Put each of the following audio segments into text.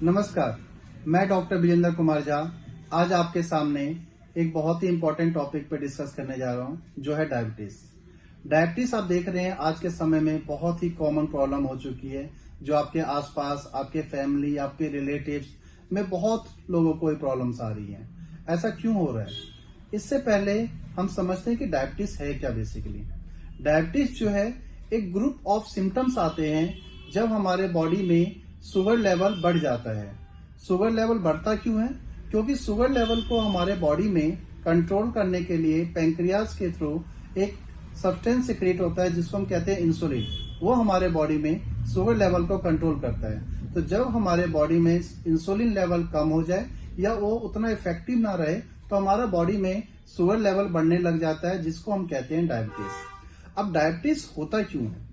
नमस्कार, मैं डॉक्टर विजेंद्र कुमार झा आज आपके सामने एक बहुत ही इम्पोर्टेंट टॉपिक पर डिस्कस करने जा रहा हूं, जो है डायबिटीज। डायबिटीज आप देख रहे हैं आज के समय में बहुत ही कॉमन प्रॉब्लम हो चुकी है, जो आपके आसपास, आपके फैमिली, आपके रिलेटिव्स में बहुत लोगों को ये प्रॉब्लम्स आ रही हैं। ऐसा क्यों हो रहा है? इससे पहले हम समझते हैं कि डायबिटीज है क्या। बेसिकली डायबिटीज जो है एक ग्रुप ऑफ सिम्टम्स आते हैं जब हमारे बॉडी में शुगर लेवल बढ़ जाता है। शुगर लेवल बढ़ता क्यों है? क्योंकि शुगर लेवल को हमारे बॉडी में कंट्रोल करने के लिए पैंक्रियाज के थ्रू एक सब्सटेंस सिक्रेट होता है जिसको हम कहते हैं इंसुलिन। वो हमारे बॉडी में शुगर लेवल को कंट्रोल करता है। तो जब हमारे बॉडी में इंसुलिन लेवल कम हो जाए या वो उतना इफेक्टिव ना रहे तो हमारा बॉडी में शुगर लेवल बढ़ने लग जाता है, जिसको हम कहते हैं डायबिटीज। अब डायबिटीज होता क्यों है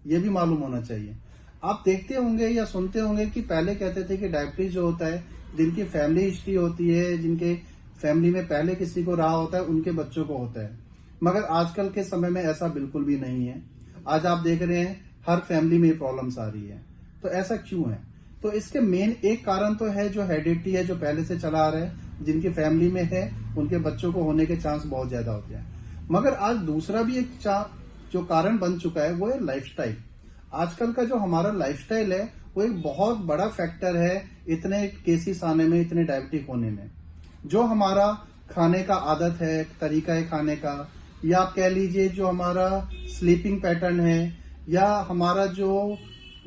ये भी मालूम होना चाहिए। आप देखते होंगे या सुनते होंगे कि पहले कहते थे कि डायबिटीज जो होता है, जिनकी फैमिली हिस्ट्री होती है, जिनके फैमिली में पहले किसी को रहा होता है, उनके बच्चों को होता है। मगर आजकल के समय में ऐसा बिल्कुल भी नहीं है। आज आप देख रहे हैं हर फैमिली में प्रॉब्लम्स आ रही है। तो ऐसा क्यों है? तो इसके मेन एक कारण तो है जो हेरिडिटी है, जो पहले से चला आ रहा है। जिनकी फैमिली में है उनके बच्चों को होने के चांस बहुत ज्यादा होते हैं। मगर आज दूसरा भी एक जो कारण बन चुका है वो है लाइफस्टाइल। आजकल का जो हमारा लाइफस्टाइल है वो एक बहुत बड़ा फैक्टर है इतने केसेस आने में, इतने डायबिटिक होने में। जो हमारा खाने का आदत है, तरीका है खाने का, या आप कह लीजिए जो हमारा स्लीपिंग पैटर्न है, या हमारा जो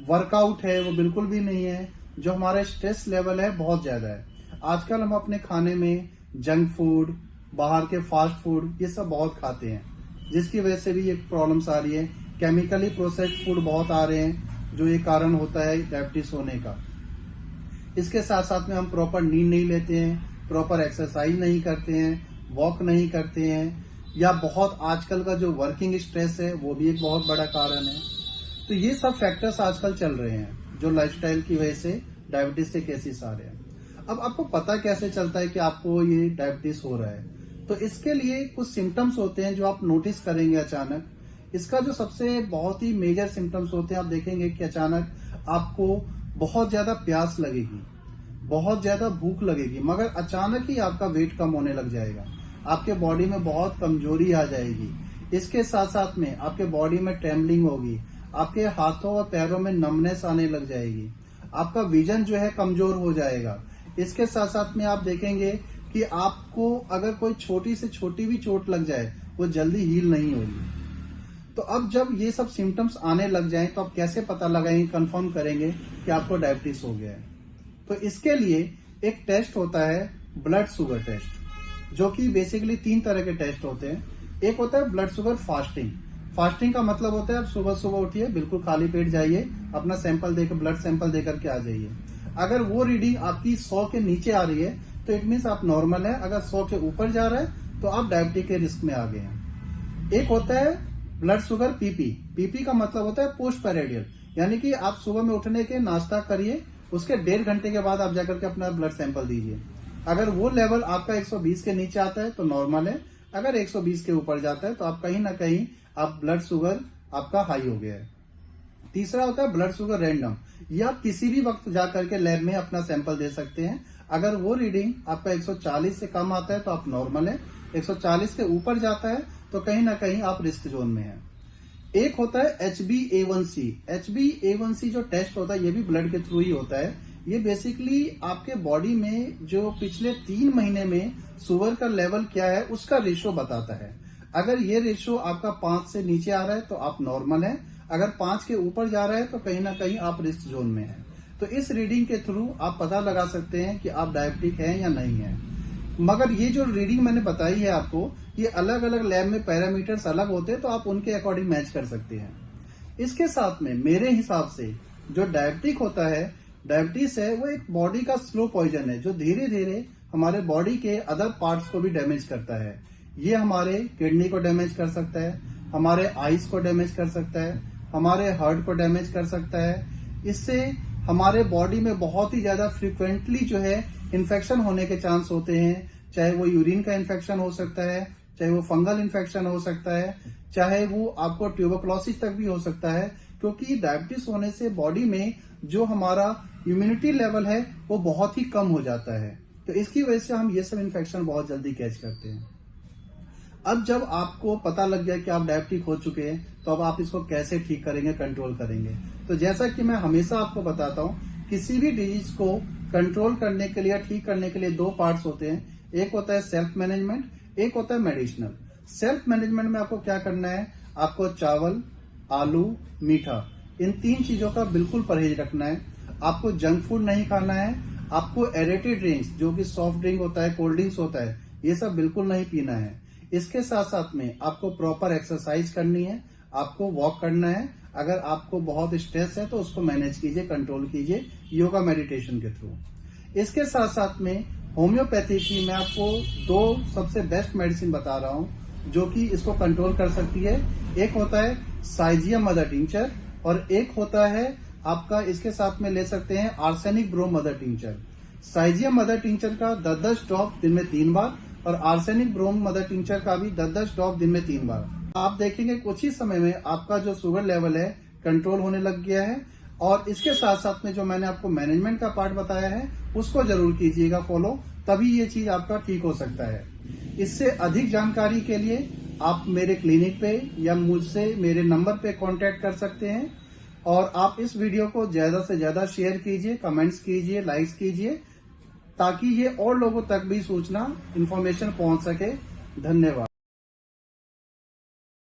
वर्कआउट है वो बिल्कुल भी नहीं है। जो हमारा स्ट्रेस लेवल है बहुत ज्यादा है। आजकल हम अपने खाने में जंक फूड, बाहर के फास्ट फूड, ये सब बहुत खाते हैं, जिसकी वजह से भी ये प्रॉब्लम्स आ रही है। केमिकली प्रोसेस्ड फूड बहुत आ रहे हैं, जो ये कारण होता है डायबिटीज होने का। इसके साथ साथ में हम प्रॉपर नींद नहीं लेते हैं, प्रॉपर एक्सरसाइज नहीं करते हैं, वॉक नहीं करते हैं, या बहुत आजकल का जो वर्किंग स्ट्रेस है वो भी एक बहुत बड़ा कारण है। तो ये सब फैक्टर्स आजकल चल रहे हैं जो लाइफस्टाइल की वजह से डायबिटीज के केसेस आ रहे हैं। अब आपको पता कैसे चलता है कि आपको ये डायबिटीज हो रहा है? तो इसके लिए कुछ सिम्टम्स होते हैं जो आप नोटिस करेंगे अचानक। इसका जो सबसे बहुत ही मेजर सिम्टम्स होते हैं, आप देखेंगे कि अचानक आपको बहुत ज्यादा प्यास लगेगी, बहुत ज्यादा भूख लगेगी, मगर अचानक ही आपका वेट कम होने लग जाएगा। आपके बॉडी में बहुत कमजोरी आ जाएगी। इसके साथ साथ में आपके बॉडी में ट्रेमलिंग होगी, आपके हाथों और पैरों में नमनेस आने लग जाएगी, आपका विजन जो है कमजोर हो जाएगा। इसके साथ साथ में आप देखेंगे कि आपको अगर कोई छोटी से छोटी भी चोट लग जाए वो जल्दी हील नहीं होगी। तो अब जब ये सब सिम्टम्स आने लग जाएं तो आप कैसे पता लगाएंगे, कंफर्म करेंगे कि आपको डायबिटीज हो गया है? तो इसके लिए एक टेस्ट होता है ब्लड शुगर टेस्ट, जो कि बेसिकली 3 तरह के टेस्ट होते हैं। एक होता है ब्लड शुगर फास्टिंग। फास्टिंग का मतलब होता है आप सुबह सुबह उठिए, बिल्कुल खाली पेट जाइए, अपना सैंपल देकर, ब्लड सैंपल देकर के आ जाइए। अगर वो रीडिंग आपकी 100 के नीचे आ रही है तो इट मीन्स आप नॉर्मल है। अगर 100 के ऊपर जा रहा है तो आप डायबिटीज के रिस्क में आ गए हैं। एक होता है ब्लड शुगर पीपी। पीपी का मतलब होता है पोस्ट पैरेडियल, यानी कि आप सुबह में उठने के नाश्ता करिए, उसके 1.5 घंटे के बाद आप जाकर के अपना ब्लड सैंपल दीजिए। अगर वो लेवल आपका 120 के नीचे आता है तो नॉर्मल है। अगर 120 के ऊपर जाता है तो आप कहीं ना कहीं आप ब्लड शुगर आपका हाई हो गया है। तीसरा होता है ब्लड शुगर रैंडम। ये आप किसी भी वक्त जाकर के लैब में अपना सैंपल दे सकते हैं। अगर वो रीडिंग आपका 140 से कम आता है तो आप नॉर्मल है, 140 के ऊपर जाता है तो कहीं ना कहीं आप रिस्क जोन में हैं। एक होता है HbA1c। HbA1c जो टेस्ट होता है ये भी ब्लड के थ्रू ही होता है। ये बेसिकली आपके बॉडी में जो पिछले 3 महीने में शुगर का लेवल क्या है उसका रेशो बताता है। अगर ये रेशो आपका 5 से नीचे आ रहा है तो आप नॉर्मल है, अगर 5 के ऊपर जा रहा है तो कहीं ना कहीं आप रिस्क जोन में हैं। तो इस रीडिंग के थ्रू आप पता लगा सकते हैं कि आप डायबिटिक हैं या नहीं है। मगर ये जो रीडिंग मैंने बताई है आपको, ये अलग अलग लैब में पैरामीटर्स अलग होते हैं, तो आप उनके अकॉर्डिंग मैच कर सकते हैं। इसके साथ में मेरे हिसाब से जो डायबिटिक होता है, डायबिटीज है वो एक बॉडी का स्लो पॉइजन है जो धीरे धीरे हमारे बॉडी के अदर पार्ट्स को भी डैमेज करता है। ये हमारे किडनी को डैमेज कर सकता है, हमारे आईज को डैमेज कर सकता है, हमारे हार्ट को डैमेज कर सकता है। इससे हमारे बॉडी में बहुत ही ज्यादा फ्रिक्वेंटली जो है इन्फेक्शन होने के चांस होते हैं। चाहे वो यूरिन का इन्फेक्शन हो सकता है, चाहे वो फंगल इन्फेक्शन हो सकता है, चाहे वो आपको ट्यूबरकुलोसिस तक भी हो सकता है। क्योंकि डायबिटीज होने से बॉडी में जो हमारा इम्यूनिटी लेवल है वो बहुत ही कम हो जाता है। तो इसकी वजह से हम ये सब इन्फेक्शन बहुत जल्दी कैच करते हैं। अब जब आपको पता लग गया कि आप डायबिटिक हो चुके हैं, तो अब आप इसको कैसे ठीक करेंगे, कंट्रोल करेंगे। तो जैसा कि मैं हमेशा आपको बताता हूँ, किसी भी डिजीज को कंट्रोल करने के लिए, ठीक करने के लिए दो पार्ट्स होते हैं। एक होता है सेल्फ मैनेजमेंट, एक होता है मेडिसिनल। सेल्फ मैनेजमेंट में आपको क्या करना है, आपको चावल, आलू, मीठा, इन तीन चीजों का बिल्कुल परहेज रखना है। आपको जंक फूड नहीं खाना है। आपको एरेटेड ड्रिंक्स, जो कि सॉफ्ट ड्रिंक होता है, कोल्ड ड्रिंक्स होता है, ये सब बिल्कुल नहीं पीना है। इसके साथ साथ में आपको प्रॉपर एक्सरसाइज करनी है, आपको वॉक करना है। अगर आपको बहुत स्ट्रेस है तो उसको मैनेज कीजिए, कंट्रोल कीजिए योगा मेडिटेशन के थ्रू। इसके साथ साथ में होम्योपैथी की मैं आपको दो सबसे बेस्ट मेडिसिन बता रहा हूं जो कि इसको कंट्रोल कर सकती है। एक होता है साइजियम मदर टिंचर और एक होता है आपका, इसके साथ में ले सकते हैं arsenic brom mother tincture. Syzygium mother tincture का 10-10 ड्रॉप दिन में 3 बार और आर्सेनिक ब्रोम मदर टिंचर का भी 10-10 ड्रॉप दिन में 3 बार। आप देखेंगे कुछ ही समय में आपका जो शुगर लेवल है कंट्रोल होने लग गया है। और इसके साथ साथ में जो मैंने आपको मैनेजमेंट का पार्ट बताया है उसको जरूर कीजिएगा फॉलो, तभी ये चीज आपका ठीक हो सकता है। इससे अधिक जानकारी के लिए आप मेरे क्लिनिक पे या मुझसे मेरे नंबर पे कांटेक्ट कर सकते हैं। और आप इस वीडियो को ज्यादा से ज्यादा शेयर कीजिए, कमेंट्स कीजिए, लाइक्स कीजिए, ताकि ये और लोगों तक भी सूचना, इंफॉर्मेशन पहुंच सके। धन्यवाद।